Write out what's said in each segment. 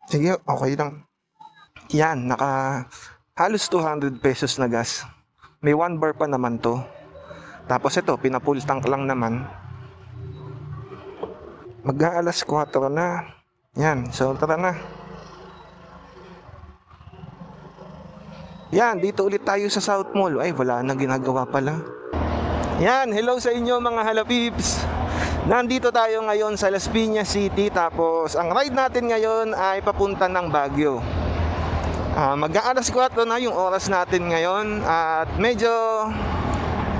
Sige, okay lang. Yan, naka halos 200 pesos na gas. May 1 bar pa naman to. Tapos ito, pina-full tank lang naman. Mag-aalas 4 na. Yan, so tara na. Yan, dito ulit tayo sa South Mall. Ay, wala na ginagawa pala. Yan, hello sa inyo mga halapips. Nandito tayo ngayon sa Las Piñas City. Tapos ang ride natin ngayon ay papunta ng Baguio. Mag-aalas 4 na yung oras natin ngayon. At medyo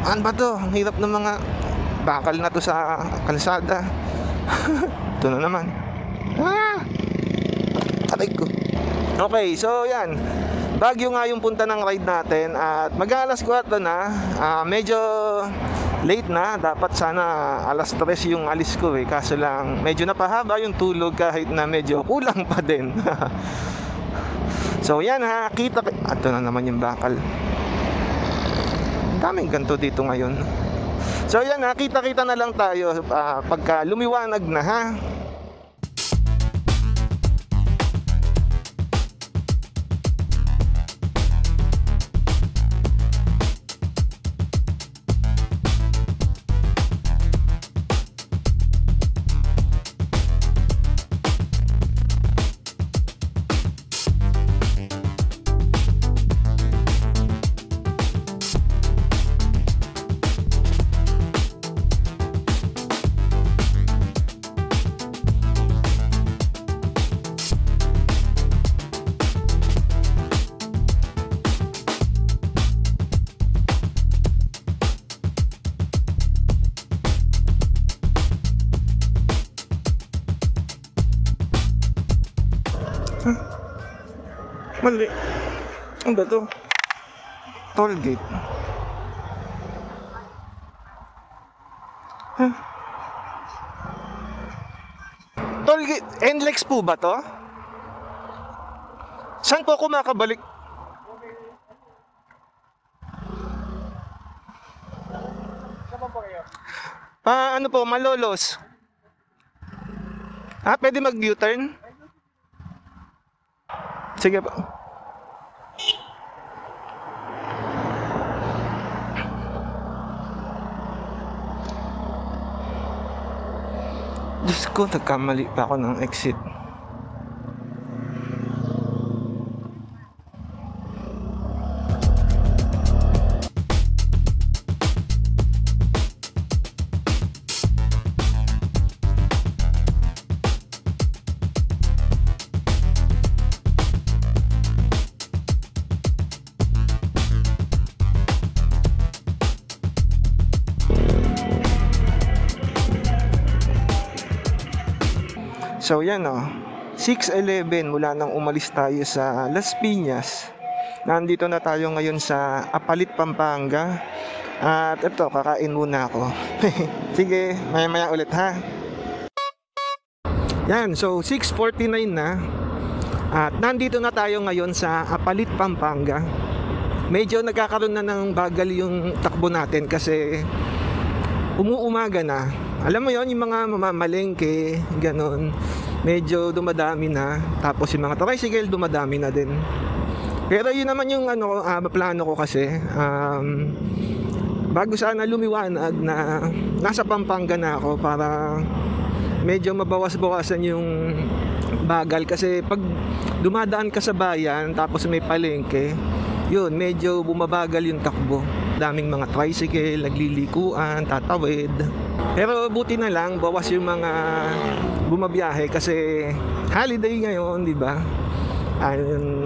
ano ba to? Ang hirap ng mga bakal na to sa kalsada. Ito na naman. Aray ko. Okay, so yan, Baguio nga yung punta ng ride natin. At mag-aalas 4 na. Medyo late na. Dapat sana alas 3 yung alis ko eh. Kaso lang medyo napahaba yung tulog kahit na medyo kulang pa din. So yan ha, kita. Ito na naman yung bakal. Daming ganito dito ngayon. So yan ha, kita-kita na lang tayo pagka lumiwanag na ha. Mali. Ano ba to? Toll gate. Toll gate. NLEX po ba to? Saan po ako makabalik? Ano po, Malolos. Pwede mag-U-turn? Sige po. Diyos ko, nagkamali pa ako ng exit. So yan 6:11 mula nang umalis tayo sa Las Piñas. Nandito na tayo ngayon sa Apalit, Pampanga. At ito, kakain muna ako. Sige, maya-maya ulit ha. Yan, so 6:49 na. At nandito na tayo ngayon sa Apalit, Pampanga. Medyo nagkakaroon na ng bagal yung takbo natin kasi umuumaga na. Alam mo yon, yung mga mamamalengke, ganon, medyo dumadami na. Tapos yung mga tricycle dumadami na din. Pero yun naman yung plano ko kasi, bago sana lumiwanag na nasa Pampanga na ako para medyo mabawas-bawasan yung bagal. Kasi pag dumadaan ka sa bayan tapos may palengke, yun, medyo bumabagal yung takbo. Daming mga tricycle, naglilikuan, tatawid. Pero buti na lang, bawas yung mga bumabiyahe kasi holiday ngayon, di ba?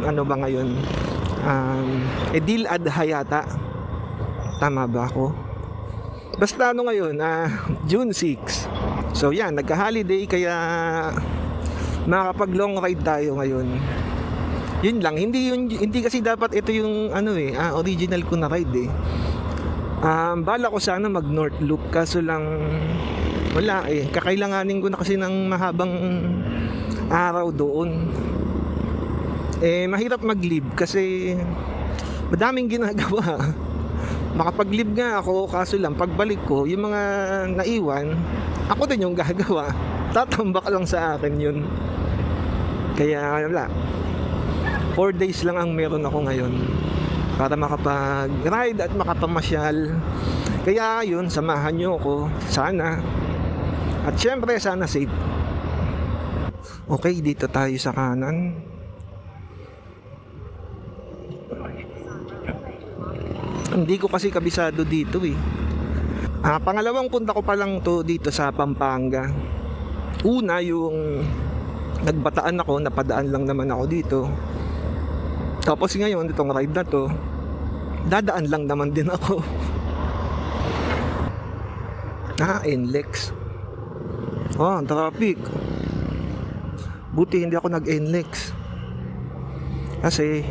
Ano ba ngayon? Idil Adha yata. Tama ba ako? Basta ngayon, June 6. So yan, nagka-holiday kaya makakapag long ride tayo ngayon. Yun lang, hindi kasi dapat ito yung original ko na ride eh. Bala ko sana mag North Loop kaso lang wala eh. Kakailanganin ko na kasi ng mahabang araw doon. Mahirap mag-leave kasi madaming ginagawa. Makapag-leave nga ako kaso lang pagbalik ko, yung mga naiwan, ako din yung gagawa. Tatambak lang sa akin yun. Kaya wala, 4 days lang ang meron ako ngayon para makapag-ride at makapamasyal. Kaya yun, samahan nyo ako sana. At syempre sana safe. Okay, dito tayo sa kanan. Hindi ko kasi kabisado dito eh. Pangalawang punta ko pa lang to dito sa Pampanga. Una yung nagbataan ako, napadaan lang naman ako dito. Tapos ngayon itong ride na to, dadaan lang naman din ako. NLEX. Traffic. Buti hindi ako nag-NLEX. Kasi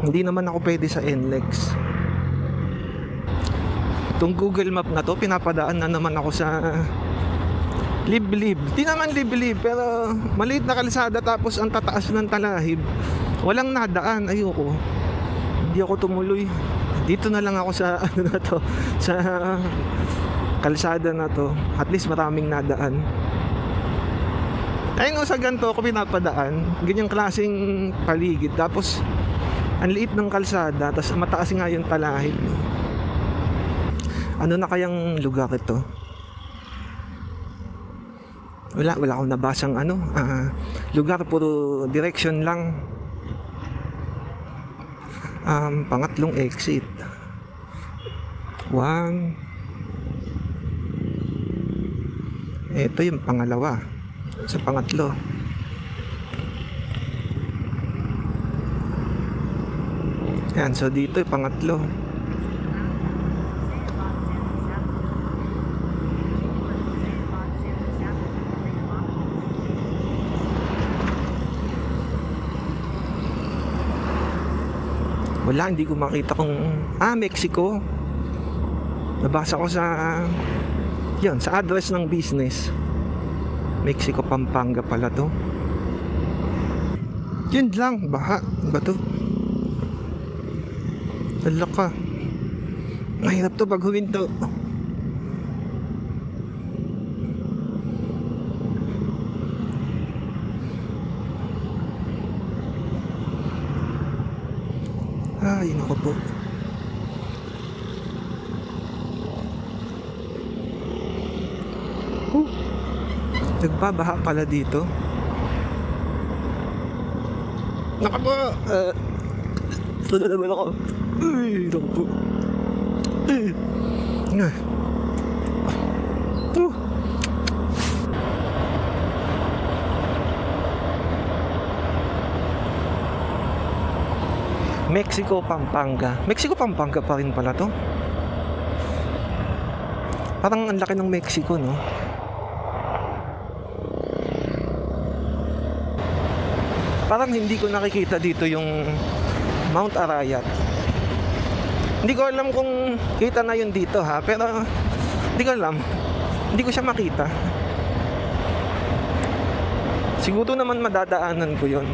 hindi naman ako pwede sa NLEX. Itong Google Map na to, pinapadaan na naman ako sa Liblib. Di naman Liblib, pero maliit na kalsada tapos ang tataas ng talahib. Walang nadaan, ayoko. Hindi ako tumuloy. Dito na lang ako sa ano na to, sa kalsada na to. At least maraming nadaan. Ayun, sa ganito ako pinapadaan. Ganyang klaseng paligid. Tapos ang liit ng kalsada, tapos mataas nga yung talahib. Ano na kayang lugar ito? Wala akong nabasang lugar, puro direction lang. Pangatlong exit. 1. Ito yung pangalawa. Sa pangatlo. Yan, so dito yung pangatlo. Wala, hindi ko makita kung Mexico. Nabasa ko sa sa address ng business. Mexico, Pampanga pala to. Yun lang, baha ba to? Wala ka. Mahirap to pag huminto. Ay, naku po. Nagbabaha pala dito. Naku po. Ito na naman ako. Ay, naku po. Mexico, Pampanga. Mexico, Pampanga pa rin pala to. Parang ang laki ng Mexico, no? Parang hindi ko nakikita dito yung Mount Arayat. Hindi ko alam kung kita na yun dito ha, pero hindi ko alam. Hindi ko siya makita. Siguro naman madadaanan ko yun.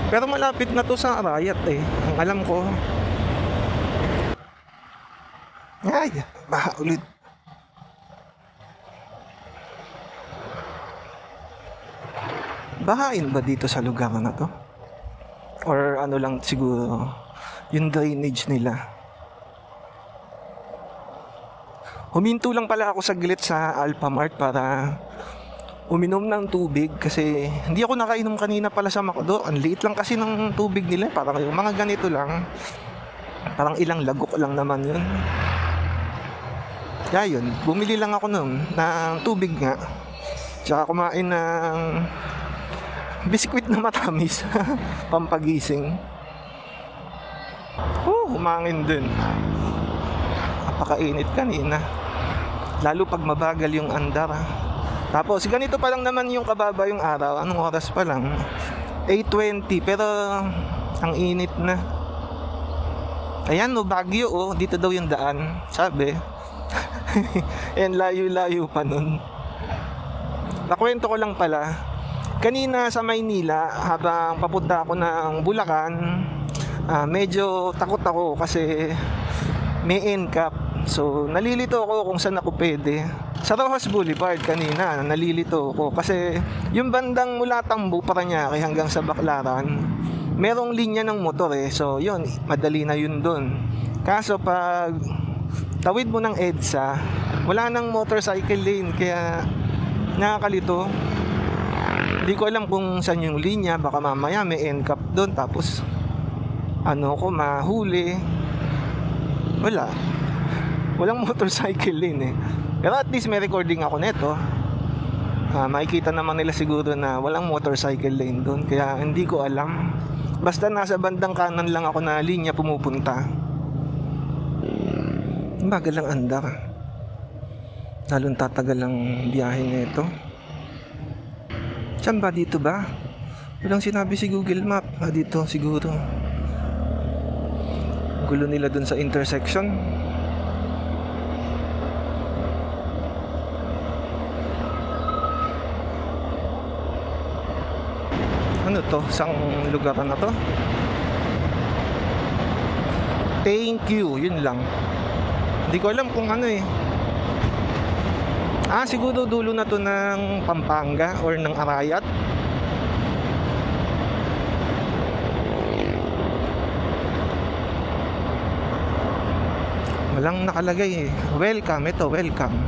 Pero malapit na to sa Arayat eh. Ang alam ko. Ay, baha ulit. Bahain ba dito sa lugar na to? Or ano lang siguro yung drainage nila. Huminto lang pala ako saglit sa Alphamart para uminom ng tubig kasi hindi ako nakainom kanina pala sa McDo. Ang liit lang kasi ng tubig nila. Parang yung mga ganito lang. Parang ilang lagok lang naman yun. Kaya yun, bumili lang ako nun ng tubig nga. Tsaka kumain ng biskwit na matamis. Pampagising. Humangin din. Napakainit kanina. Lalo pag mabagal yung andar. Tapos ganito pa lang naman yung kababa yung araw. Anong oras pa lang? 8:20. Pero ang init na. Ayan no, Baguio oh. Dito daw yung daan. Sabi. Ayan, layo-layo pa nun. Nakwento ko lang pala. Kanina sa Maynila, habang papunta ako ng Bulacan, medyo takot ako kasi may NCAP. So nalilito ako kung saan ako pwede. Sa Rojas Boulevard kanina, nalilito ko kasi yung bandang mula Tambo, Parañaque hanggang sa Baclaran, merong linya ng motor eh. So yun, madali na yun dun. Kaso pag tawid mo ng EDSA, wala nang motorcycle lane, kaya nakakalito. Hindi ko alam kung saan yung linya, baka mamaya may NCAP doon tapos ko mahuli. Walang motorcycle lane eh. Pero at least may recording ako neto. Makikita naman nila siguro na walang motorcycle lane doon, kaya hindi ko alam. Basta nasa bandang kanan lang ako na linya pumupunta. Bagal lang andar. Lalong tatagal ang biyahe nito. Saan ba? Dito ba? Walang sinabi si Google Map. Dito siguro. Gulo nila dun sa intersection. Ano to? Sang lugar na to? Thank you. Yun lang. Hindi ko alam kung ano eh. Siguro dulo na to ng Pampanga or ng Arayat. Walang nakalagay eh. Welcome, ito, welcome.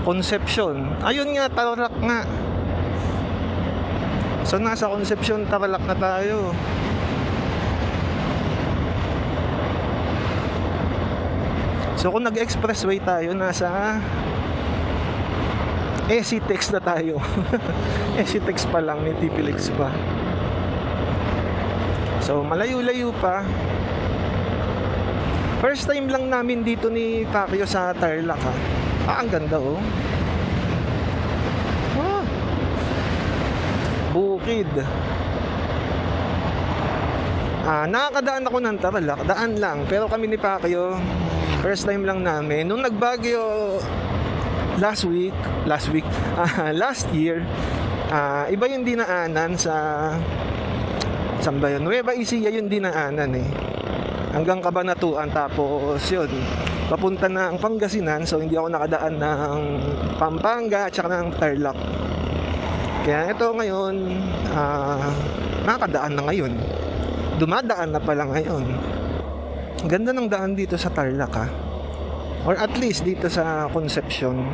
Concepcion. Ayun nga, Tarlac nga. So nasa Concepcion, Tarlac na tayo. So kung nag-expressway tayo, nasa SCTEX na tayo. SCTEX pa lang, may TPLEX pa. So malayo-layo pa. First time lang namin dito ni Pacquiao sa Tarlac ha. Ang ganda oh. Bukid. Nakakadaan ako ng Tarlac, daan lang. Pero kami ni Pacquiao, first time lang namin. Nung nagbagyo last year, iba yung dinaanan sa saan ba yun? Nueva Ecija yung dinaanan eh. Hanggang Cabanatuan, tapos yun, papunta na ang Pangasinan. So hindi ako nakadaan ng Pampanga at saka ng Tarlac. Kaya ito ngayon, nakakadaan na ngayon. Dumadaan na pala ngayon. Ganda ng daan dito sa Tarlac ha. Or at least dito sa Concepcion.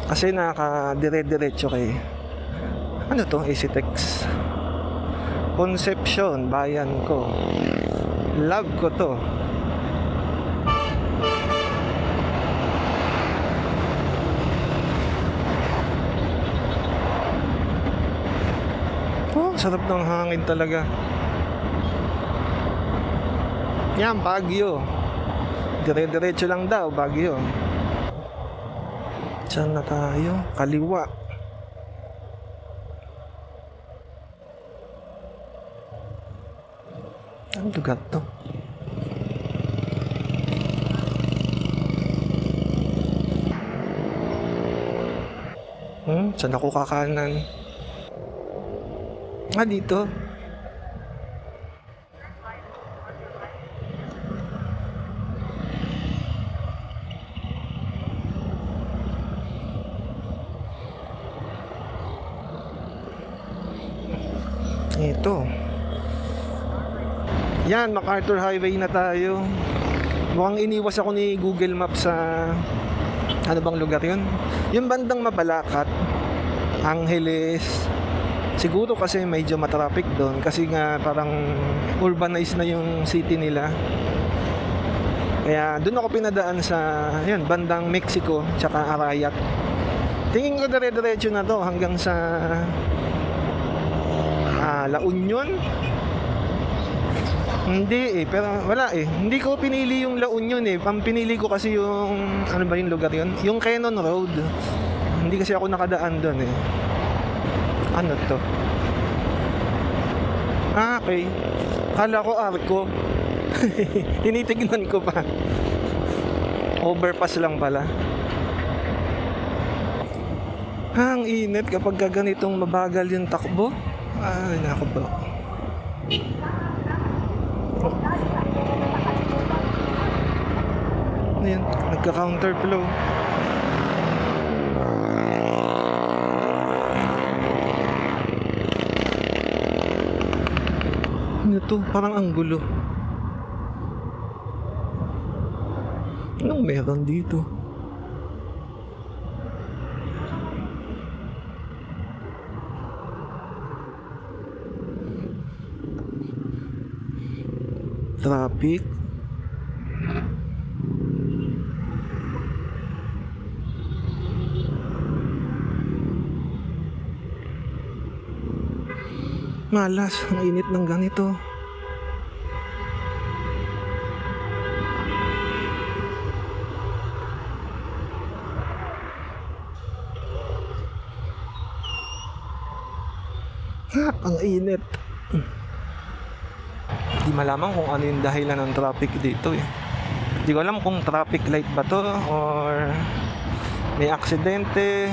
Kasi nakaka-dire-diretso kay ano to? SCTEX Concepcion, bayan ko. Love ko to. Sarap ng hangin talaga. Yan, Baguio. Dire-diretso lang daw, Baguio. Saan na tayo? Kaliwa. Ang lugar to? Saan ako kakanan? Dito. Ito. Yan, MacArthur Highway na tayo. Mukhang iniwas ako ni Google Maps sa ano bang lugar yun? Yung bandang Mabalacat, Angeles. Siguro kasi medyo matraffic doon kasi nga parang urbanized na yung city nila. Kaya doon ako pinadaan sa yun, bandang Mexico tsaka Arayat. Tingin ko dire-diretso na to hanggang sa La Union. Hindi pero wala hindi ko pinili yung La Union pinili ko kasi yung ano ba yung lugar yun? Yung Cannon Road. Hindi kasi ako nakadaan doon Ano to? Okay. Kala ko Arco. Tinitignan ko pa. Overpass lang pala. Ang init kapag ganitong mabagal yung takbo. Ay, nako ba. Ano yun? Nagka-counterflow. Ano to? Parang ang gulo. Anong meron dito? Traffic. Malas, ang init ng ganito. Ang init. Di malaman kung ano yung dahilan ng traffic dito eh. Di ko alam kung traffic light ba to or may aksidente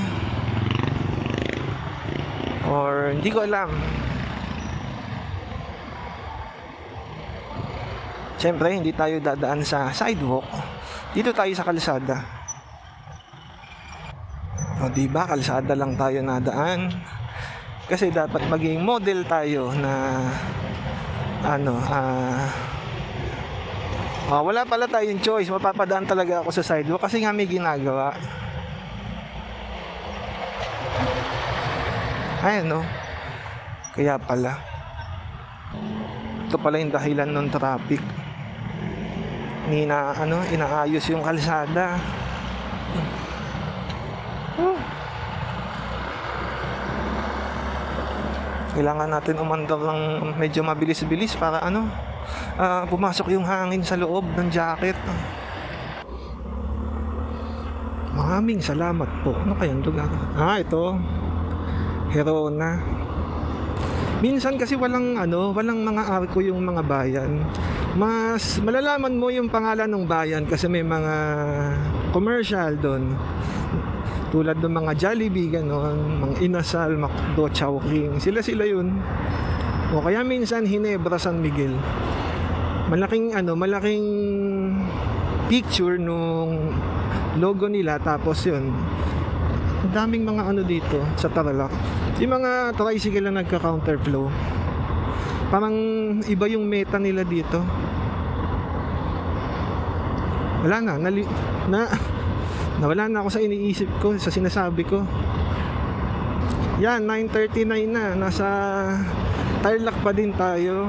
or hindi ko alam. Siyempre hindi tayo dadaan sa sidewalk. Dito tayo sa kalsada. O diba, kalsada lang tayo nadaan. Kasi dapat maging model tayo na wala pala tayong choice. Mapapadaan talaga ako sa sidewalk kasi nga may ginagawa. Ayan no. Kaya pala. Ito pala yung dahilan ng traffic. Inaayos yung kalsada. Kailangan natin umandar ng medyo mabilis-bilis para pumasok yung hangin sa loob ng jacket. Maraming salamat po. Ano kayang lugar? Ito. Herona. Minsan kasi walang mga arko yung mga bayan. Mas malalaman mo yung pangalan ng bayan kasi may mga commercial doon. Tulad ng mga Jollibee, ganon, mga Inasal, McDo, Chowking. Sila yun. O kaya minsan Ginebra, San Miguel. Malaking picture nung logo nila, tapos yun. Ang daming mga dito sa Tarlac. Yung mga tricycle na nagka-counterflow. Parang iba yung meta nila dito. Wala nawala na ako sa iniisip ko, sa sinasabi ko. Yan, 9:39 na. Nasa Tarlac pa din tayo.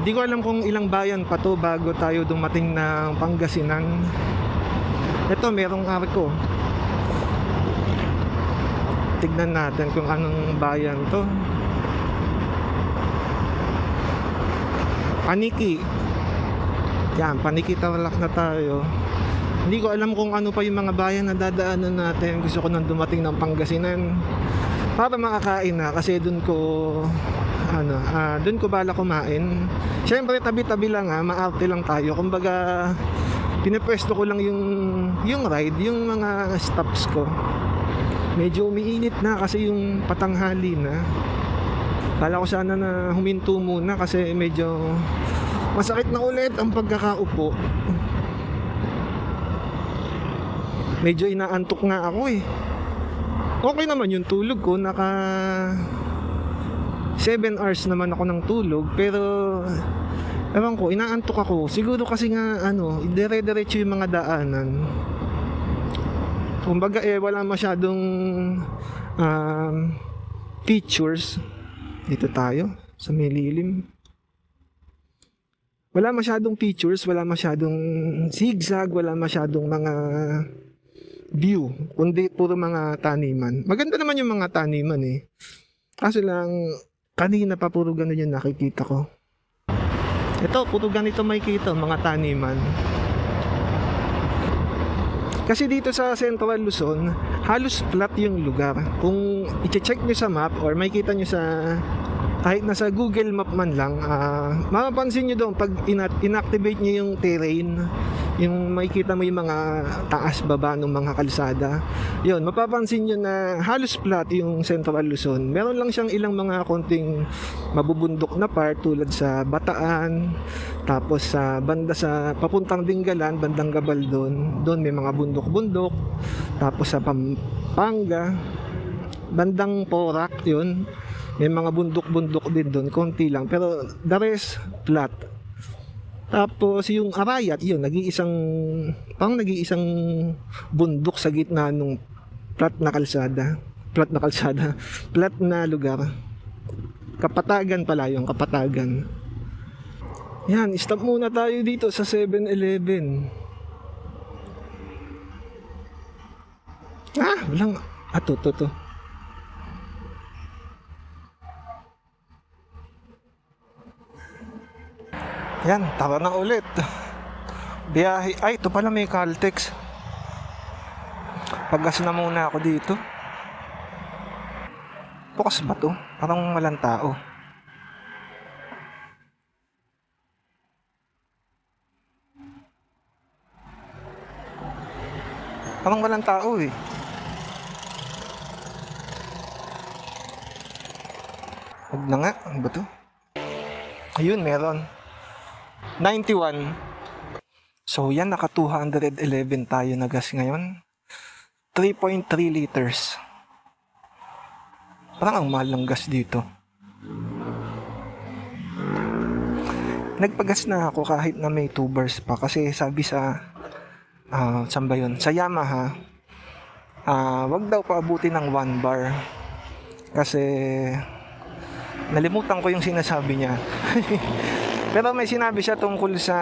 Di ko alam kung ilang bayan pa to bago tayo dumating ng Pangasinan. Ito, merong arko. Tignan natin kung anong bayan to. Paniki. Yan, Paniki, Tarlac na tayo. Hindi ko alam kung ano pa yung mga bayan na dadaanan natin. Gusto ko nang dumating ng Pangasinan para makakain na, kasi doon ko bala kumain. Siyempre tabi-tabi lang maarte lang tayo. Kumbaga pinapwesto ko lang yung ride, yung mga stops ko. Medyo umiinit na kasi yung patanghali na. Kala ko sana na huminto muna kasi medyo masakit na ulit ang pagkakaupo. Medyo inaantok nga ako eh. Okay naman yung tulog ko, naka 7 hours naman ako ng tulog, pero ewan ko, inaantok ako. Siguro kasi nga dire-diretso yung mga daanan. Kumbaga wala masyadong features. Dito tayo sa may lilim. Wala masyadong features, wala masyadong zigzag, wala masyadong mga view, kundi puro mga taniman. Maganda naman yung mga taniman eh. Kaso lang, kanina pa puro ganun yung nakikita ko. Ito, puro ganito makikita, mga taniman. Kasi dito sa Central Luzon, halos flat yung lugar. Kung i-check nyo sa map or makikita nyo sa kahit nasa Google Map man lang, mapapansin nyo doon pag inactivate nyo yung terrain, yung makikita mo yung mga taas baba ng mga kalsada. Yun, mapapansin nyo na halos flat yung Central Luzon. Meron lang siyang ilang mga konting mabubundok na part tulad sa Bataan, tapos sa banda sa papuntang Dingalan, bandang Gabaldon, doon may mga bundok-bundok. Tapos sa Pampanga, bandang Porac, yun, may mga bundok-bundok din doon, konti lang, pero the rest flat. Tapos yung Arayat, yun, nag-iisang bundok sa gitna ng flat na lugar. Kapatagan pala yung Kapatagan. Yan, stop muna tayo dito sa 7-Eleven. Walang, to. Yan, tara na ulit. Biyahe. Ay, ito pala may Caltex. Paggas na muna ako dito. Bukas ba to? Parang walang tao. Parang walang tao eh. Huwag na nga. Ano ba to? Ayun, meron. 91. So yan, naka 211 tayo na gas ngayon. 3.3 liters. Parang ang mahal ng gas dito. Nagpagas na ako kahit na may 2 bars pa. Kasi sabi sa saan ba yun? Sa Yamaha, wag daw paabuti ng 1 bar. Kasi nalimutan ko yung sinasabi niya. Pero may sinabi siya tungkol sa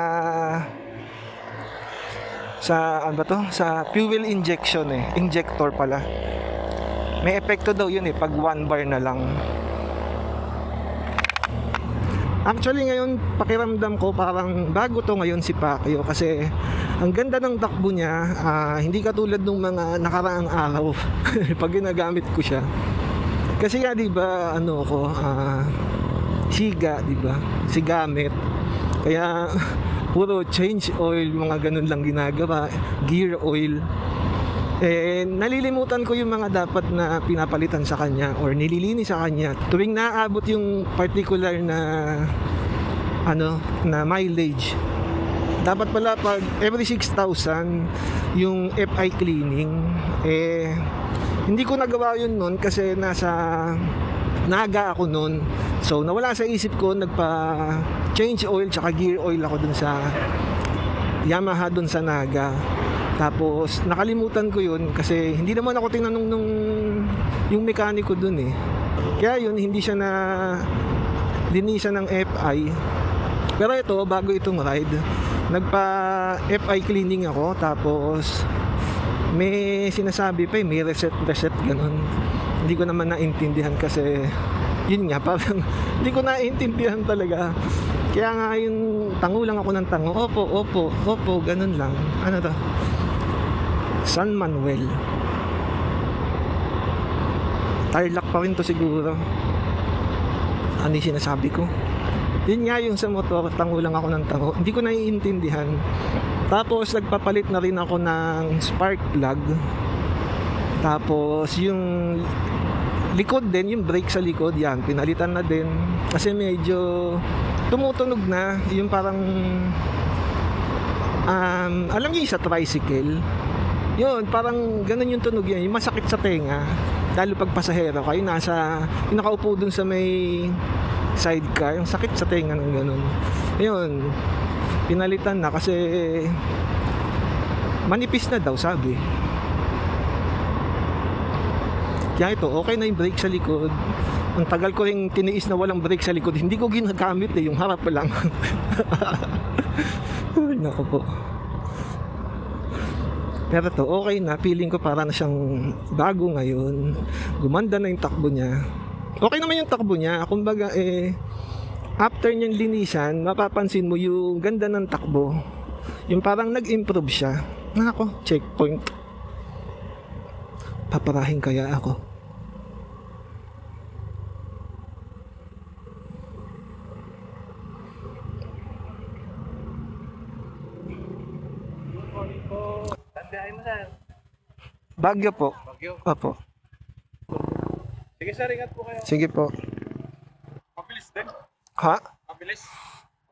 ano ba to? Sa fuel injection injector pala. May epekto daw yun pag 1 bar na lang. Actually ngayon pakiramdam ko parang bago to ngayon si Pacquiao kasi ang ganda ng takbo niya, hindi katulad ng mga nakaraang araw pag ginagamit ko siya. Kasi nga 'di ba siga, di ba? Sigamit. Kaya puro change oil, mga ganun lang ginagawa, gear oil. Nalilimutan ko yung mga dapat na pinapalitan sa kanya or nililinis sa kanya tuwing naabot yung particular na na mileage. Dapat pala pag every 6,000 yung FI cleaning. Hindi ko nagawa yun noon kasi naga ako noon. So nawala sa isip ko, nagpa change oil tsaka gear oil ako dun sa Yamaha dun sa Naga. Tapos nakalimutan ko yun kasi hindi naman ako tinanong yung mekaniko dun Kaya yun, hindi siya na linisan ng FI. Pero ito, bago itong ride, nagpa FI cleaning ako. Tapos may sinasabi pa may reset ganun. Hindi ko naman naintindihan kasi yun nga, parang hindi ko naintindihan talaga. Kaya nga yung tango lang ako ng tango. Opo, ganun lang. Ano to? San Manuel. Tarlac pa rin to siguro. Ano yung sinasabi ko? Yun nga yung sa motor, tango lang ako ng tango. Hindi ko naiintindihan. Tapos nagpapalit na rin ako ng spark plug. Tapos yung likod din, yung brake sa likod, yan, pinalitan na din. Kasi medyo tumutunog na, yung parang alam niyo sa tricycle, yun, parang ganun yung tunog yan, yung masakit sa tenga. Lalo pag pasahero kayo, yung nakaupo dun sa may sidecar, yung sakit sa tenga ng ganun. Yun, pinalitan na kasi manipis na daw sabi. Kaya ito, okay na yung brake sa likod. Ang tagal ko rin tiniis na walang brake sa likod. Hindi ko ginagamit yung harap lang. Ay, naku po. Pero to, okay na. Feeling ko para na siyang bago ngayon. Gumanda na yung takbo niya. Okay naman yung takbo niya. Kumbaga, after niyang linisan, mapapansin mo yung ganda ng takbo. Yung parang nag-improve siya. Nako, checkpoint. Paparahin kaya ako. sir? Baguio po. Bagyo. Opo. Sige sir, ingat po kayo. Sige po. Mabilis din. Ha? Mabilis.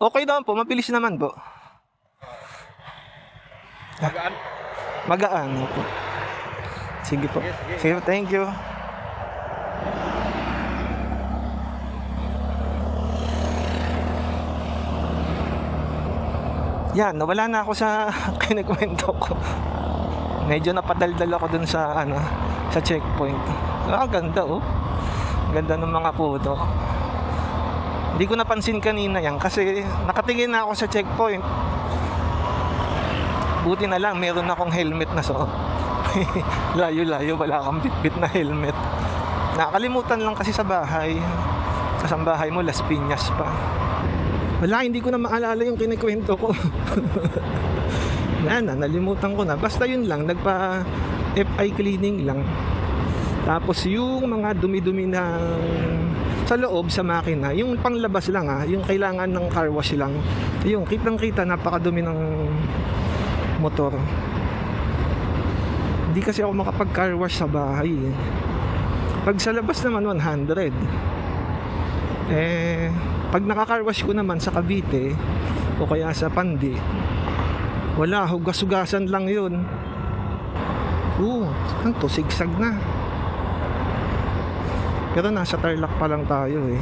Okay naman po, mabilis naman po. Magaan. Magaan po. Sige po. Sige, thank you. Yan, nawala na ako sa kinikwento ko. Medyo napadaldal ako dun sa sa checkpoint. Ganda oh. Ganda ng mga puto. Hindi ko napansin kanina yan kasi nakatingin na ako sa checkpoint. Buti na lang meron akong helmet na so. Layo-layo wala kang bitbit na helmet. Nakalimutan lang kasi sa bahay. Sa bahay mo Las Piñas pa. Wala, hindi ko na maalala yung kinikwento ko. Nalimutan ko na. Basta yun lang, nagpa FI cleaning lang. Tapos yung mga dumi-dumi ng sa loob sa makina, yung panglabas lang yung kailangan ng car wash lang. Yung kitang-kita napakadumi ng motor. Hindi kasi ako makapag car wash sa bahay. Pag sa labas naman 100. Pag naka-car wash ko naman sa Cavite o kaya sa Pandi, wala, hugas-hugasan lang yun. Ano to, sigsag na. Pero nasa Tarlac pa lang tayo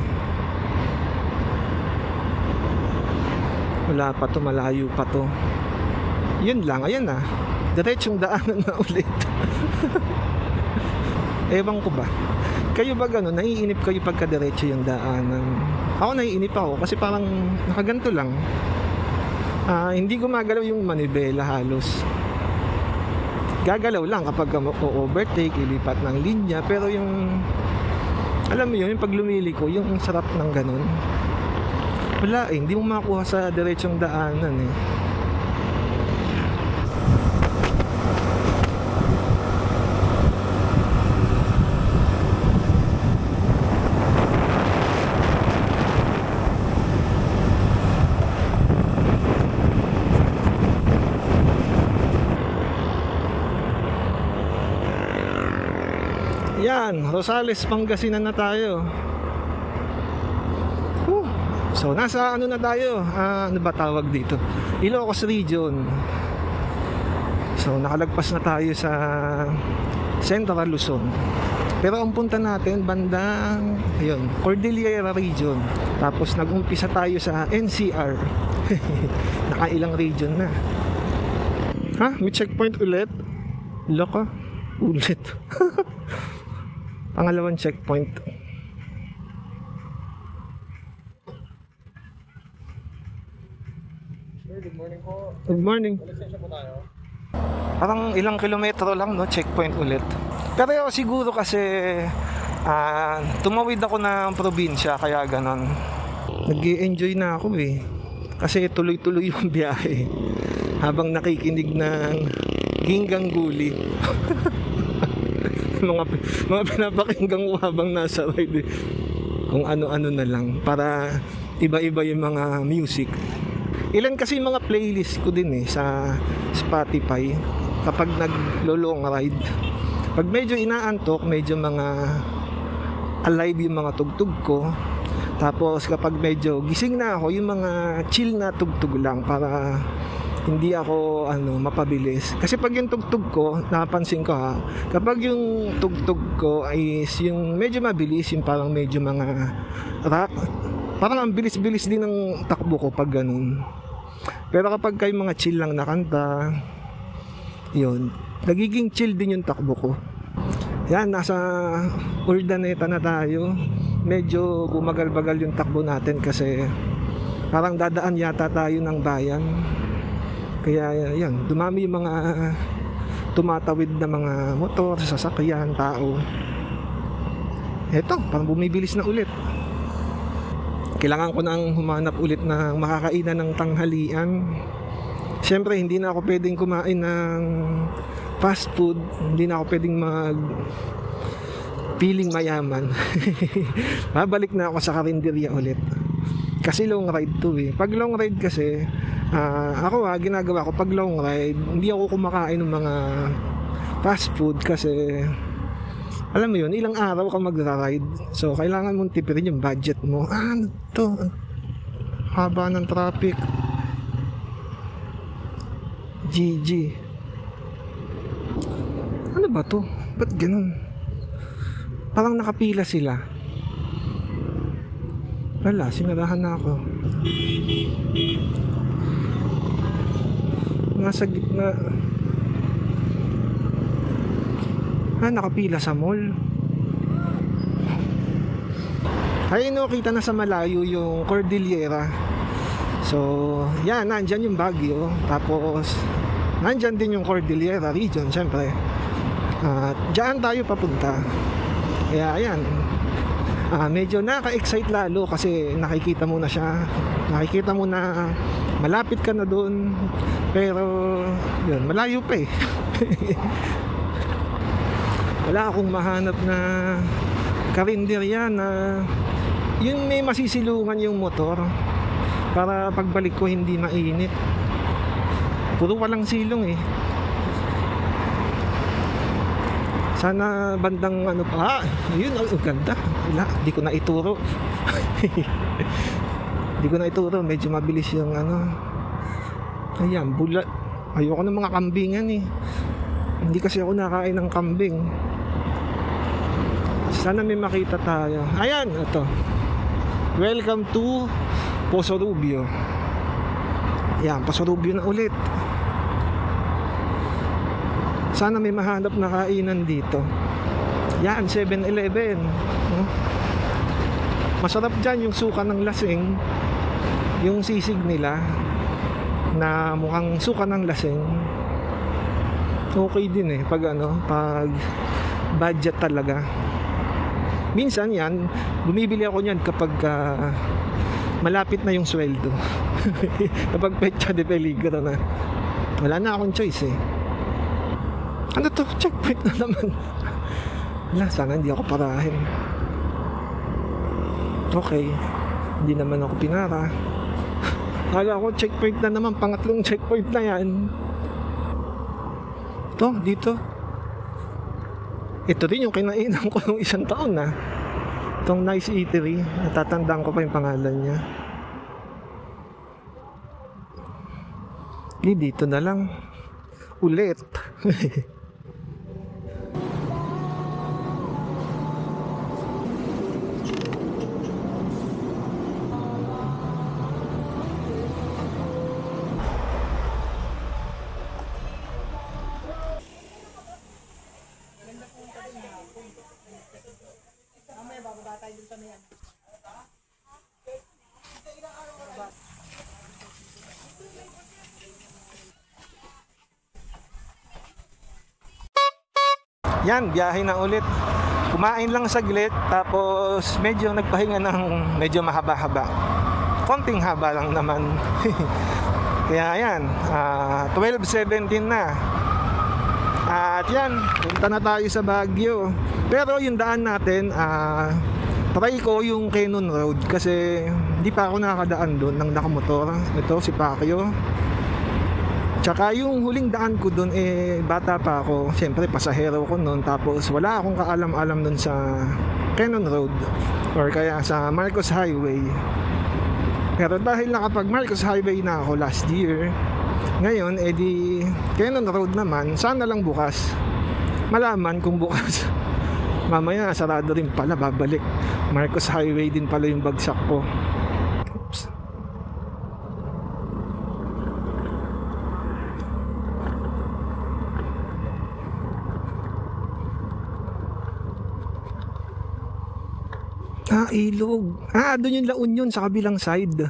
Wala pa to, malayo pa to. Yun lang, ayan na. Diretsong daanan na ulit. Ewan ko ba. Kayo ba gano'n? Naiinip kayo pagka-diretso yung daanan? Ako naiinip ako kasi parang nakaganto lang. Hindi gumagalaw yung manibela halos. Gagalaw lang kapag overtake, ilipat ng linya. Pero yung, alam mo yun, yung pag lumili ko, yung sarap ng gano'n. Wala hindi mo makuha sa diretsong daanan Yan, Rosales, Pangasinan na tayo. So, nasa na tayo? Ano ba tawag dito? Ilocos Region. So, nakalagpas na tayo sa Central Luzon. Pero ang punta natin, bandang, ayun, Cordillera Region. Tapos, nag-umpisa tayo sa NCR. Nakailang region na. May checkpoint ulit? Loko, ulit. Pangalawang checkpoint. Good morning po. Good morning. Lisensya po tayo. Parang ilang kilometro lang checkpoint ulit. Pero siguro kasi tumawid ako ng probinsya kaya ganon. Nag-i-enjoy na ako kasi tuloy-tuloy yung biyahe habang nakikinig ng Ginggang Guli. mga pinapakinggan ko habang nasa ride kung ano-ano na lang para iba-iba yung mga music. Ilan kasi mga playlist ko din sa Spotify kapag nag-long ride. Pag medyo inaantok, medyo mga alive yung mga tugtog ko. Tapos kapag medyo gising na ako, yung mga chill na tugtog lang para hindi ako mapabilis. Kasi pag yung tugtog ko, napansin ko kapag yung tugtog ko is yung medyo mabilis, yung parang medyo mga rock, parang ang bilis-bilis din ng takbo ko pag ganun. Pero kapag kayo mga chill lang na kanta, yun, nagiging chill din yung takbo ko. Yan, nasa Urdaneta na tayo. Medyo bumagal-bagal yung takbo natin kasi parang dadaan yata tayo ng bayan. Kaya yan, dumami yung mga tumatawid na mga motor, sasakyan, tao. Eto, parang bumibilis na ulit. Kailangan ko nang humanap ulit ng makakainan ng tanghalian. Siyempre, hindi na ako pwedeng kumain ng fast food. Hindi na ako pwedeng feeling mayaman. Babalik na ako sa karinderya ulit. Kasi long ride to Pag long ride kasi, Ako ginagawa ko pag long ride, hindi ako kumakain ng mga fast food kasi alam mo yun, ilang araw ka magra-ride. So kailangan mong tipirin yung budget mo. Ano to? Haba ng traffic. GG. Ano ba to? Ba't ganun? Parang nakapila sila. Wala, sinarahan na ako. Nasa gitna. Nakapila sa mall. Ay, no, kita na sa malayo yung Cordillera. So, yan, nandyan yung Baguio. Tapos, nandyan din yung Cordillera region, syempre. Diyan tayo papunta. Kaya, ayan. Medyo naka-excite lalo kasi nakikita mo na siya. Nakikita mo na malapit ka na doon. Pero, yun, malayo pa eh. Wala akong mahanap na karinderya na yun may masisilungan yung motor para pagbalik ko hindi mainit. Puro walang silong eh. Sana bandang ano pa. Yun, ang ganda. Wala, di ko na ituro. Di ko na ituro. Medyo mabilis yung ano. Ayan, bulat. Ayoko ng mga kambingan eh. Hindi kasi ako nakain ng kambing. Sana may makita tayo. Ayan, ito. Welcome to Poso Rubio. Ayan, Poso Rubio na ulit. Sana may mahanap na kainan dito. Yan, 7-Eleven. Masarap dyan yung suka ng lasing. Yung sisig nila na mukhang suka ng lasing. Okay din eh pag pag budget talaga. Minsan yan, bumibili ako niyan kapag malapit na yung sweldo. Kapag petsa de peligro na. Wala na akong choice eh. Ano to? Checkpoint na naman. Wala, sana hindi ako parahin. Okay, hindi naman ako pinara. Kala ko checkpoint na naman. Pangatlong checkpoint na yan. Ito, dito. Ito din yung kinainan ko nung isang taon na. Itong Nice Eatery. Natatandaan ko pa yung pangalan niya. Dito na lang. Ulit. Yan, biyahe na ulit. Kumain lang saglit, tapos medyo nagpahinga ng medyo mahaba-haba. Konting haba lang naman. Kaya yan, 12:17 na. At yan, punta na tayo sa Baguio. Pero yung daan natin, try ko yung Cannon Road kasi hindi pa ako nakakadaan doon ng nakamotor. Ito si Pacquiao. Tsaka yung huling daan ko doon bata pa ako. Siyempre pasahero ko noon. Tapos wala akong kaalam-alam doon sa Cannon Road or kaya sa Marcos Highway. Pero dahil nakapag Marcos Highway na ako last year, ngayon di Cannon Road naman. Sana lang bukas malaman kung bukas. Mamaya sarado rin pala, babalik. Marcos Highway din pala yung bagsak ko. Oops. Ilog. Doon yung La Union sa kabilang side.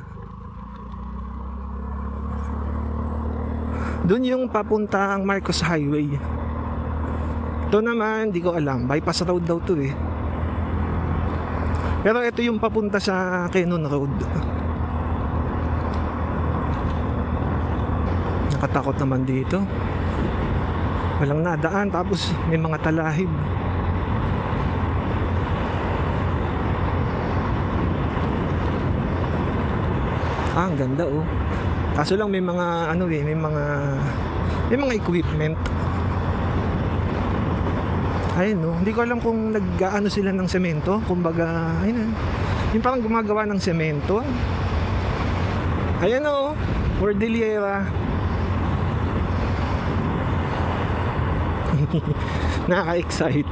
Doon yung papuntang Marcos Highway. Ito naman, di ko alam. Bypass road daw to eh. Pero ito yung papunta sa Cannon Road. Nakatakot naman dito. Walang nadaan, tapos may mga talahib. Ang ganda oh. Kaso lang may mga ano eh, may mga equipment. Ayun no, hindi ko alam kung nag-ano sila ng semento. Kumbaga, ayun, yung parang gumagawa ng semento. Ayan o, Cordillera. Nakaka-excite.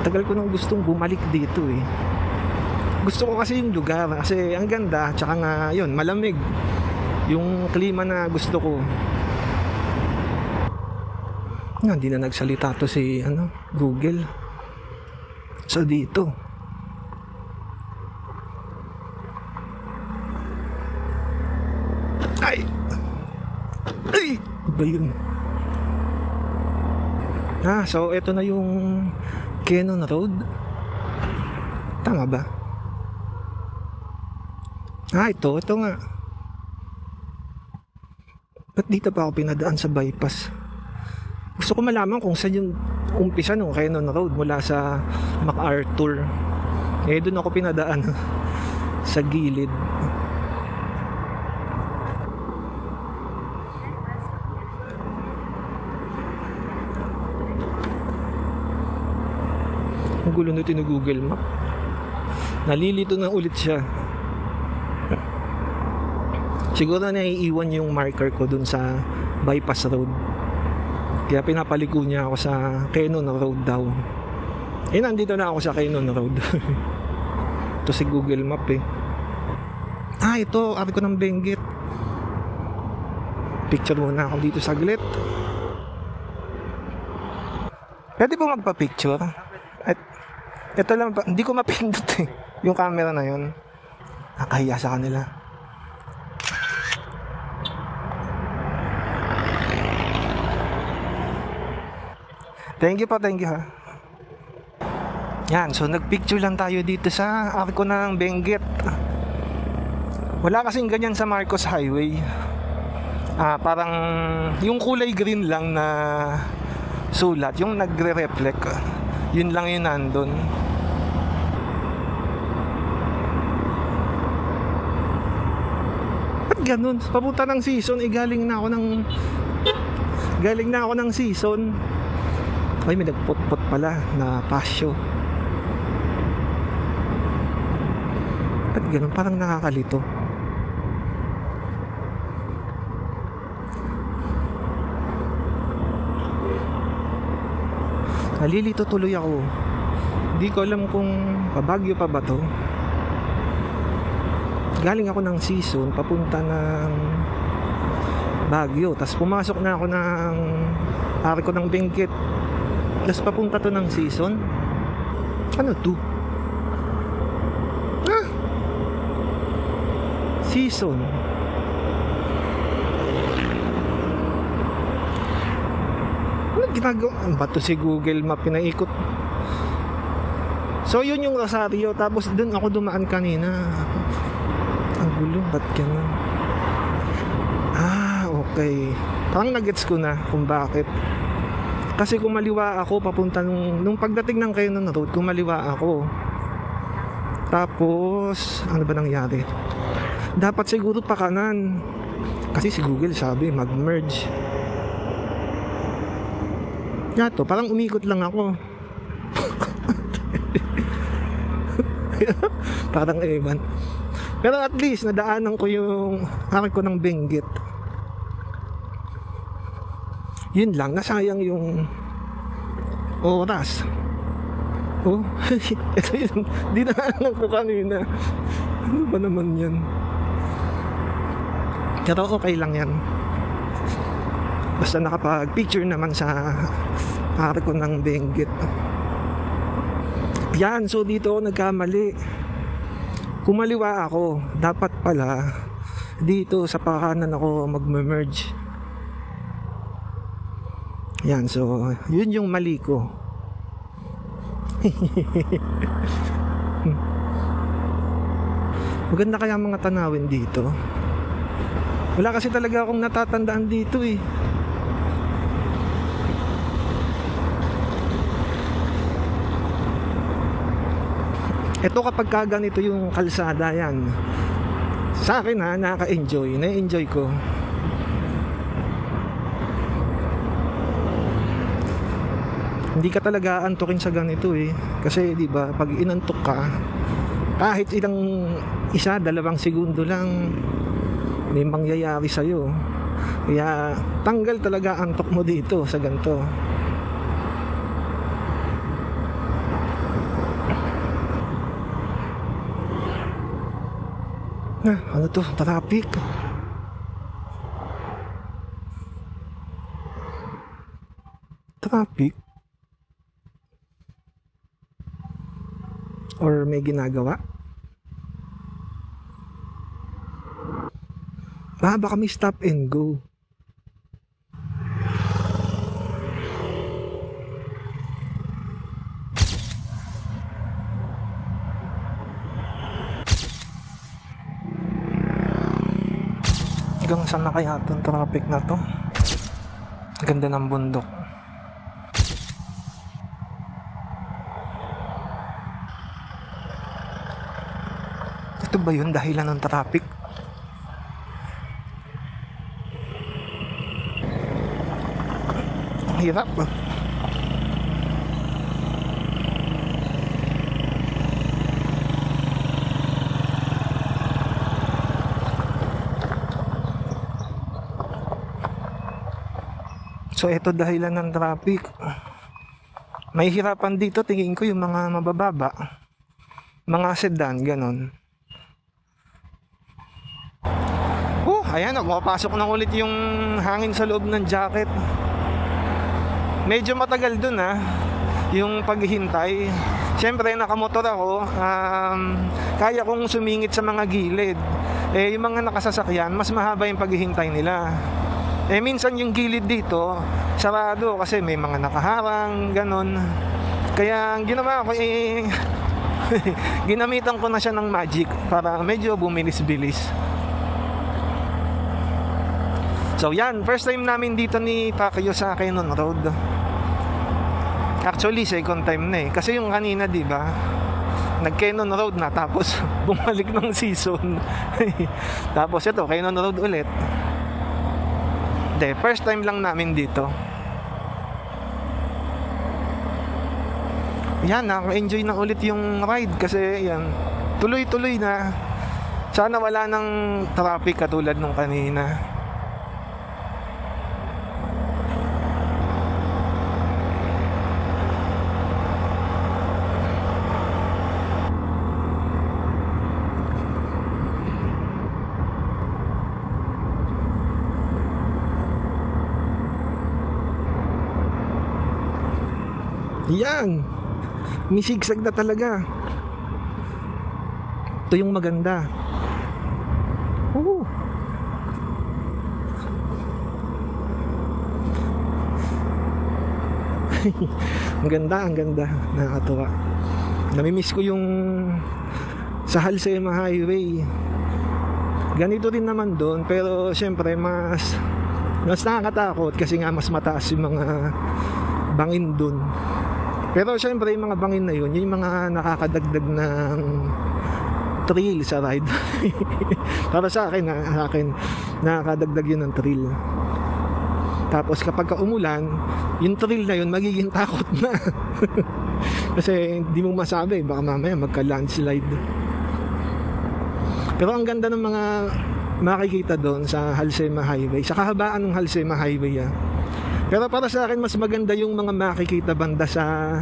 Tagal ko nang gustong bumalik dito eh. Gusto ko kasi yung lugar, kasi ang ganda, tsaka nga yun, malamig. Yung klima na gusto ko. Hindi na nagsalita to si Google. So dito. Ay! Ba yun? So ito na yung Cannon Road. Tama ba? Ito nga. Ba't dito pa ako pinadaan sa bypass? Gusto ko malaman kung saan yung umpisa ng Cannon Road mula sa MacArthur. Doon ako pinadaan sa gilid. Ang gulo nito yung Google Map. Nalilito na ulit siya. Siguro na naiiwan yung marker ko dun sa bypass road. Kaya pinapaliko niya ako sa Cannon Road daw. Nandito na ako sa Cannon Road. Ito si Google Map eh. Ito, ari ko ng Benguet. Picture muna ako dito saglit. Pwede po magpa-picture? Ito lang, hindi ko mapindot eh. Yung camera na yun. Nakahiya sa kanila. Thank you ha. Yan, so nagpicture lang tayo dito sa arko ng Benguet. Wala kasing ganyan sa Marcos Highway. Parang yung kulay green lang na sulat, yung nagre-reflect. Yun lang yun nandun. Ba't ganun? Papunta ng season, galing na ako ng season. Ay, may nagpot-pot pala na pasyo. Ba't ganun? Parang nakakalito. Nalilito tuloy ako. Hindi ko alam kung Baguio pa ba to. Galing ako ng season papunta ng Baguio, tapos pumasok na ako ng arko ng Benguet, tapos papunta to ng season. Ano to? Season. Ano ginagawa? Ang bato si Google Map pinaikot. So yun yung Rosario, tapos dun ako dumaan kanina. Ang gulo, ba't ganun? Okay. Parang nagets ko na kung bakit. Kasi kumaliwa ako papunta nung pagdating ng Cannon Road, kumaliwa ako. Tapos ano ba nangyari? Dapat siguro pa kanan. Kasi si Google sabi mag-merge. Yato, parang umikot lang ako. Parang ewan. Pero at least nadaanan ko yung arko ng Benguet. Yun lang, nasayang yung oras. Oh, ito yun. Dinaanan ko kanina. Ano ba naman yan? Pero okay lang yan. Basta nakapag-picture naman sa arko ng Benguet. Yan, so dito ako nagkamali. Kumaliwa ako. Dapat pala dito sa pakanan ako mag-merge. Yan, so yun yung mali ko. Maganda kaya mga tanawin dito. Wala kasi talaga akong natatandaan dito eh. Ito kapag ganito yung kalsada yan, Sa akin ha, nakaka-enjoy. Na-enjoy ko. Hindi ka talaga antukin sa ganito eh. Kasi di ba pag inantok ka, kahit ilang isa, 2 segundo lang may mangyayari sa'yo. Kaya tanggal talaga antok mo dito sa ganito. Ano to? Traffic. Traffic? Or may ginagawa? Baka may stop and go. Hanggang saan na kaya itong traffic na to? Ganda ng bundok. Ito ba yun dahilan ng traffic? Ang hirap ba? So ito dahilan ng traffic. May hirapan dito tingin ko yung mga mabababa, mga sedan, ganon. Ayan, pumapasok na ulit yung hangin sa loob ng jacket. Medyo matagal dun yung paghihintay. Siyempre nakamotor ako, kaya kong sumingit sa mga gilid. Yung mga nakasasakyan, mas mahaba yung paghihintay nila. Minsan yung gilid dito sarado kasi may mga nakaharang, ganon. Kaya ang ginawa ko ginamitan ko na siya ng magic para medyo bumilis-bilis. So yan, first time namin dito ni Pacquiao sa Quezon Road. Actually second time na kasi yung kanina di ba nag-Quezon Road na tapos bumalik ng season. Tapos ito Quezon Road ulit. First time lang namin dito. Yan, nakaka-enjoy na ulit yung ride kasi yan, tuloy-tuloy na. Sana wala ng traffic katulad nung kanina. Yan, misigsag na talaga. Ito yung maganda. Ang ganda, ang ganda. Nakakatuwa. Namimiss ko yung sa Halsema Highway. Ganito din naman doon, pero syempre mas nakakatakot kasi nga mas mataas yung mga bangin doon. Pero syempre yung mga bangin na yun, yung mga nakakadagdag ng thrill sa ride. Para sa akin, nakakadagdag yun ng thrill. Tapos kapag umulan, yung thrill na yun magiging takot na. Kasi hindi mo masabi, baka mamaya magka-landslide. Pero ang ganda ng mga makikita doon sa Halsema Highway, sa kahabaan ng Halsema Highway. Pero para sa akin mas maganda yung mga makikita banda sa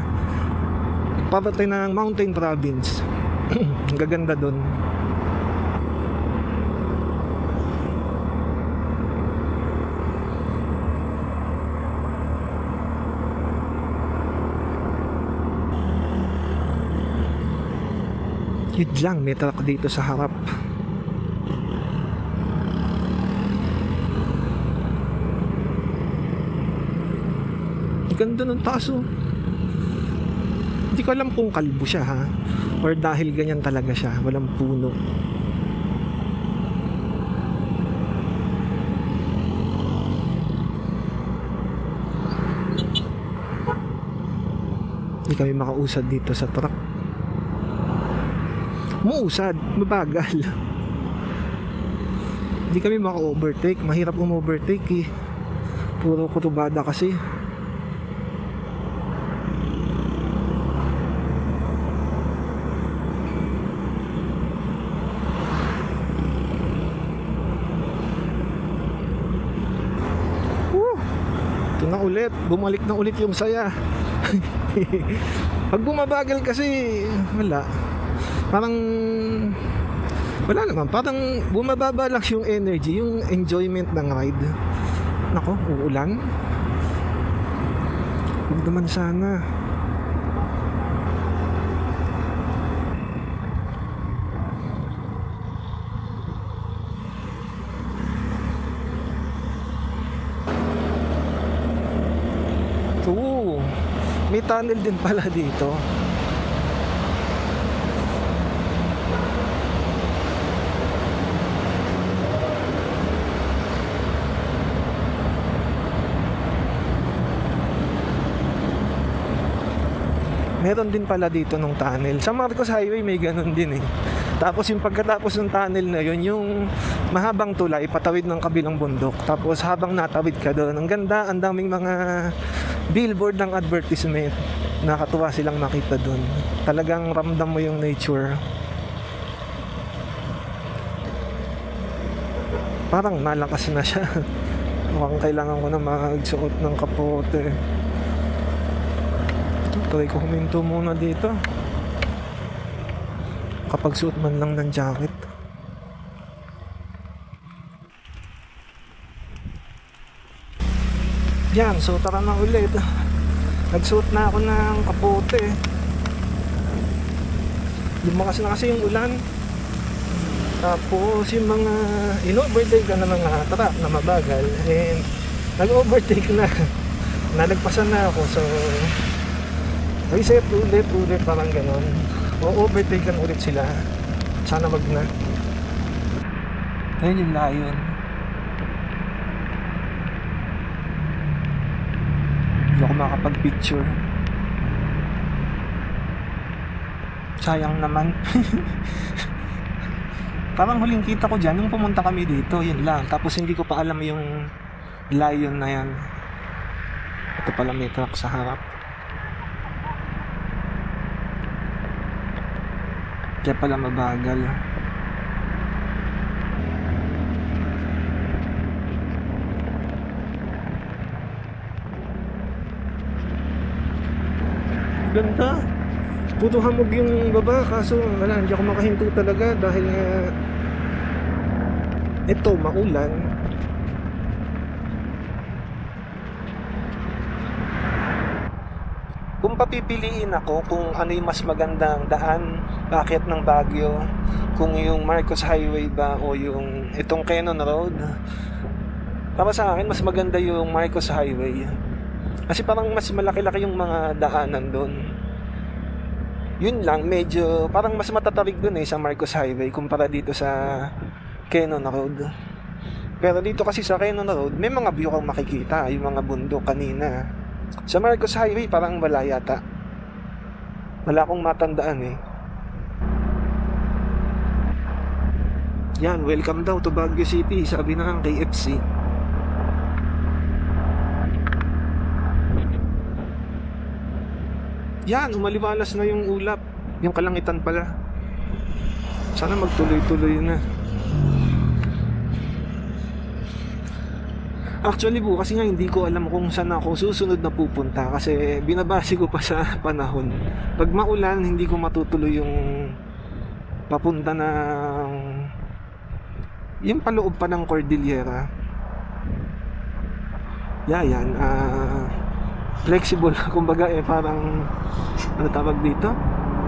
parte ng Mountain Province. Ang gaganda doon. Yun lang, may truck dito sa harap. Ganda ng taso. Hindi ko alam kung kalbo siya or dahil ganyan talaga siya, walang puno. Hindi kami makausad dito sa truck. Muusad, mabagal. Hindi kami maka-overtake. Mahirap overtake eh. Puro kutubada kasi. Ito na ulit, bumalik na ulit yung saya. Pag bumabagal kasi wala. Parang wala naman, parang bumababa lang yung energy, yung enjoyment ng ride. Nako, uulan. Huwag naman sana. Oo, may tunnel din pala dito. Meron din pala dito nung tunnel. Sa Marcos Highway may ganun din eh. Tapos yung pagkatapos ng tunnel na yun, yung mahabang tulay patawid ng kabilang bundok. Tapos habang natawid ka doon, ang ganda, ang daming mga billboard ng advertisement. Nakatuwa silang makita doon. Talagang ramdam mo yung nature. Parang malakas na siya. Mukhang kailangan ko na magsuot ng kapote. Try ko huminto muna dito. Kapag suot man lang ng jacket. Yan, so tara na ulit. Nagsuot na ako ng kapote. Lumakas na kasi yung ulan. Tapos yung mga in-overtake ka na mga truck na mabagal, and nag-overtake na. Nalagpasan na ako, so reset ulit, parang ganon. O-overtaken ulit sila. Sana wag na. Ayun yung layon. Hindi ako makapag-picture. Sayang naman. Parang huling kita ko dyan nung pumunta kami dito, yun lang. Tapos hindi ko pa alam yung layon na yan. Ito pala may truck sa harap. Kaya pala mabagal. Ganda. Puto hamog yung baba, kaso wala, hindi ako makahinto talaga dahil ito maulan. Kung papipiliin ako kung ano yung mas magandang daan bakit ng Baguio, kung yung Marcos Highway ba o yung itong Quezon Road, para sa akin mas maganda yung Marcos Highway. Kasi parang mas malaki-laki yung mga daanan doon. Yun lang, medyo parang mas matatarig doon sa Marcos Highway kumpara dito sa Quezon Road. Pero dito kasi sa Quezon Road may mga view kang makikita, yung mga bundok kanina. Sa Marcos Highway parang wala yata. Wala akong matandaan eh. Yan, welcome daw to Baguio City, sabi na ng KFC. Yan, umaliwalas na yung ulap. Yung kalangitan pala. Sana magtuloy-tuloy na. Actually bukas nga hindi ko alam kung saan ako susunod na pupunta kasi binabase ko pa sa panahon. Pag maulan hindi ko matutuloy yung papunta ng yung paloob pa ng Cordillera. Yan, flexible kumbaga parang ano tawag dito?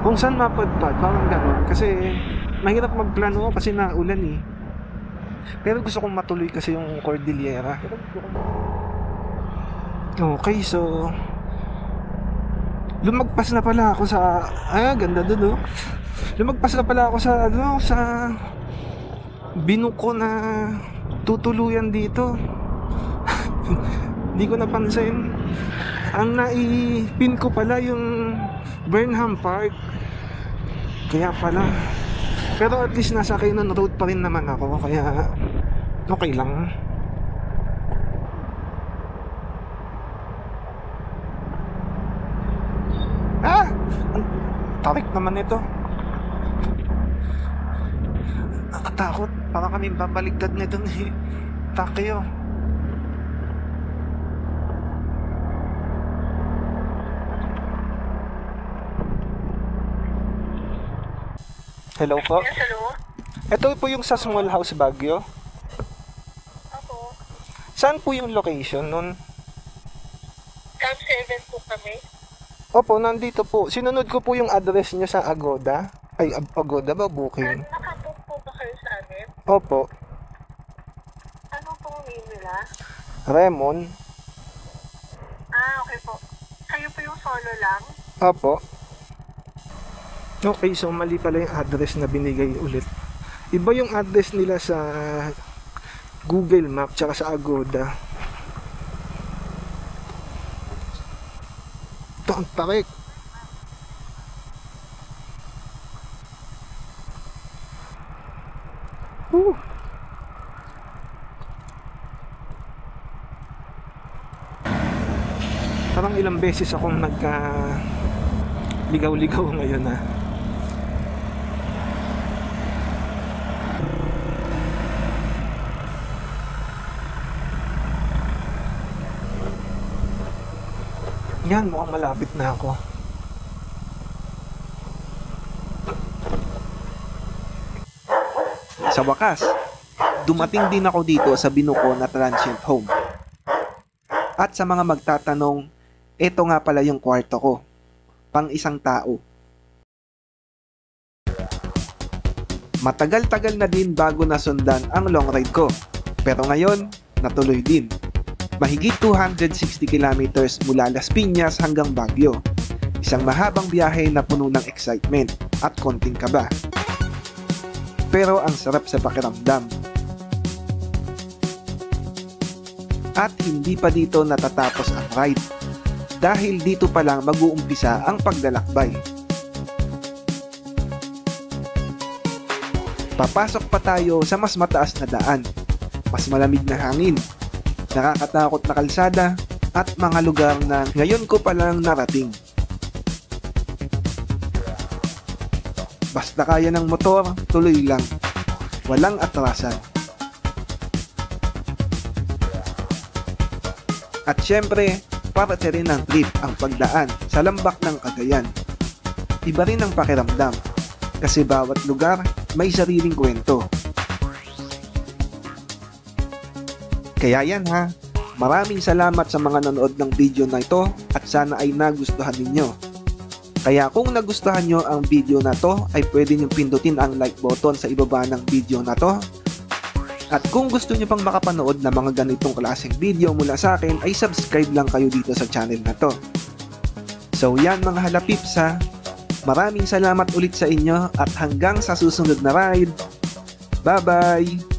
Kung saan mapadpad, parang gano'n. Kasi mahirap magplano kasi naulan eh. Pero gusto kong matuloy kasi yung Cordillera. Okay, so lumagpas na pala ako sa ganda doon oh. Lumagpas na pala ako sa sa binuko na tutuluyan dito. Hindi ko napansin. Ang naipin ko pala yung Burnham Park. Kaya pala. Pero at least nasa Quezon Road pa rin naman ako. Kaya Okay lang. Ah! Ang tarik naman ito. Nakatakot. Parang kami babaligtad nito ni Takeo. Hello po. Yes, hello? Ito po yung sa Small House Baguio. Ako. Saan po yung location nun? Camp 7 po kami. Opo, nandito po. Sinunod ko po yung address nyo sa Agoda. Ay, Agoda ba? Booking? Nakabook po ba kayo sa amin? Opo. Ano pong name nila? Remon. Ah, okay po. Kayo po yung solo lang? Opo. Okay, so mali pala yung address na binigay ulit. Iba yung address nila sa Google Map tsaka sa Agoda. Ito ang tarik. Parang ilang beses akong ligaw-ligaw ngayon na. Yan, mukhang malapit na ako. Sa wakas, dumating din ako dito sa binuko na transient home. At sa mga magtatanong, eto nga pala yung kwarto ko, pang isang tao. Matagal-tagal na din bago nasundan ang long ride ko, pero ngayon, natuloy din. Mahigit 260 kilometers mula Las Piñas hanggang Baguio. Isang mahabang biyahe na puno ng excitement at konting kaba. Pero ang sarap sa pakiramdam. At hindi pa dito natatapos ang ride. Dahil dito pa lang mag-uumpisa ang paglalakbay. Papasok pa tayo sa mas mataas na daan, mas malamig na hangin, nakakatakot na kalsada, at mga lugar na ngayon ko palang narating. Basta kaya ng motor, tuloy lang. Walang atrasan. At syempre, parte rin ng trip ang pagdaan sa lambak ng Cagayan. Iba rin ang pakiramdam, kasi bawat lugar may sariling kwento. Kaya yan ha, maraming salamat sa mga nanood ng video na ito at sana ay nagustuhan ninyo. Kaya kung nagustuhan nyo ang video na to ay pwede nyo pindutin ang like button sa ibaba ng video na to. At kung gusto nyo pang makapanood ng mga ganitong klaseng video mula sa akin ay subscribe lang kayo dito sa channel na to. So yan mga halapips ha, maraming salamat ulit sa inyo at hanggang sa susunod na ride. Bye bye!